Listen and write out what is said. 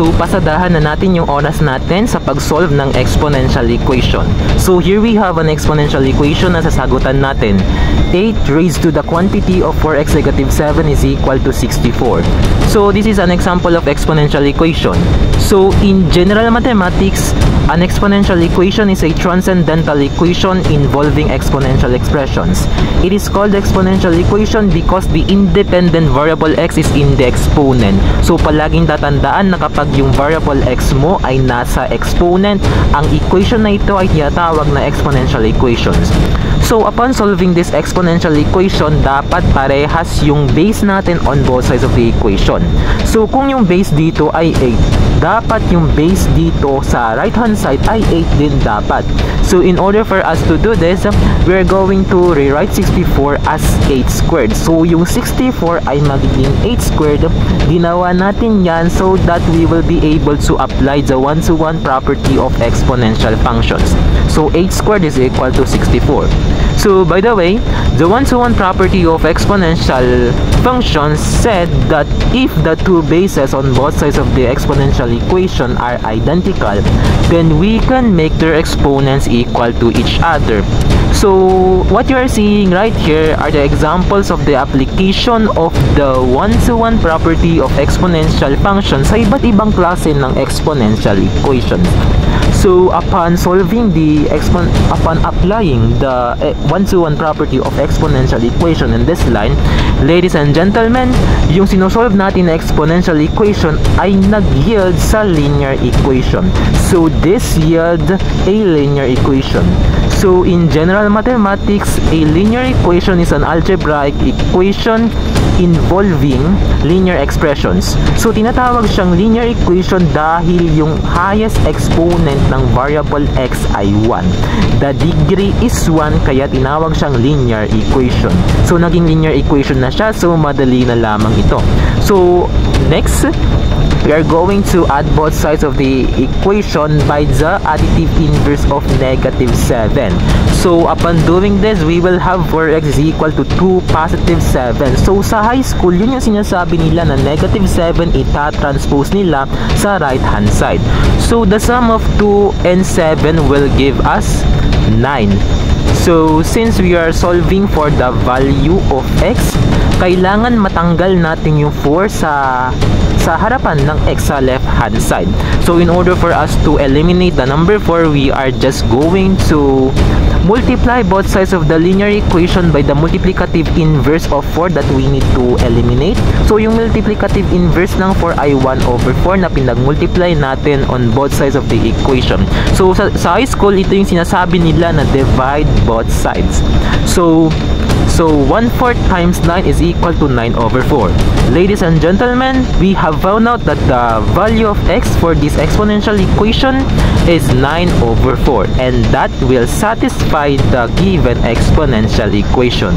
So, pasadahan na natin yung oras natin sa pag-solve ng exponential equation. So, here we have an exponential equation na sasagutan natin. 8 raised to the quantity of 4x negative 7 is equal to 64. So, this is an example of exponential equation. So, in general mathematics, an exponential equation is a transcendental equation involving exponential expressions. It is called exponential equation because the independent variable x is in the exponent. So, palaging tatandaan na kapag yung variable x mo ay nasa exponent, ang equation na ito ay tinatawag na exponential equations. So, upon solving this exponential equation, dapat parehas yung base natin on both sides of the equation. So, kung yung base dito ay 8, dapat yung base dito sa right hand side ay 8 din dapat. So, in order for us to do this, we're going to rewrite 64 as 8 squared. So, yung 64 ay magiging 8 squared. Ginawa natin yan so that we will be able to apply the 1-to-1 property of exponential functions. So, 8 squared is equal to 64. So, by the way, the 1-to-1 property of exponential functions said that if the two bases on both sides of the exponential equation are identical, then we can make their exponents equal to each other. So, what you are seeing right here are the examples of the application of the 1-to-1 property of exponential functions sa iba't ibang klase ng exponential equations. So, upon applying the 1-to-1 property of exponential equation in this line, ladies and gentlemen, yung sinosolve natin na exponential equation ay nag-yield sa linear equation. So, this yield a linear equation. So, in general mathematics, a linear equation is an algebraic equation involving linear expressions. So, tinatawag siyang linear equation dahil yung highest exponent ng variable x ay 1. The degree is 1, kaya tinawag siyang linear equation. So, naging linear equation na siya, so madali na lamang ito. So, next, we are going to add both sides of the equation by the additive inverse of negative 7. So, upon doing this, we will have 4x is equal to 2 positive 7. So, sa high school, yun yung sinasabi nila na negative 7 itatranspose nila sa right hand side. So, the sum of 2 and 7 will give us 9. So, since we are solving for the value of x, kailangan matanggal natin yung 4 sa harapan ng x sa left hand side. So, in order for us to eliminate the number 4, we are just going to multiply both sides of the linear equation by the multiplicative inverse of 4 that we need to eliminate. So, yung multiplicative inverse ng 4 ay 1/4 na pinag-multiply natin on both sides of the equation. So, sa high school, ito yung sinasabi nila na divide both sides. So 1/4 times 9 is equal to 9/4. Ladies and gentlemen, we have found out that the value of x for this exponential equation is 9/4, and that will satisfy the given exponential equation.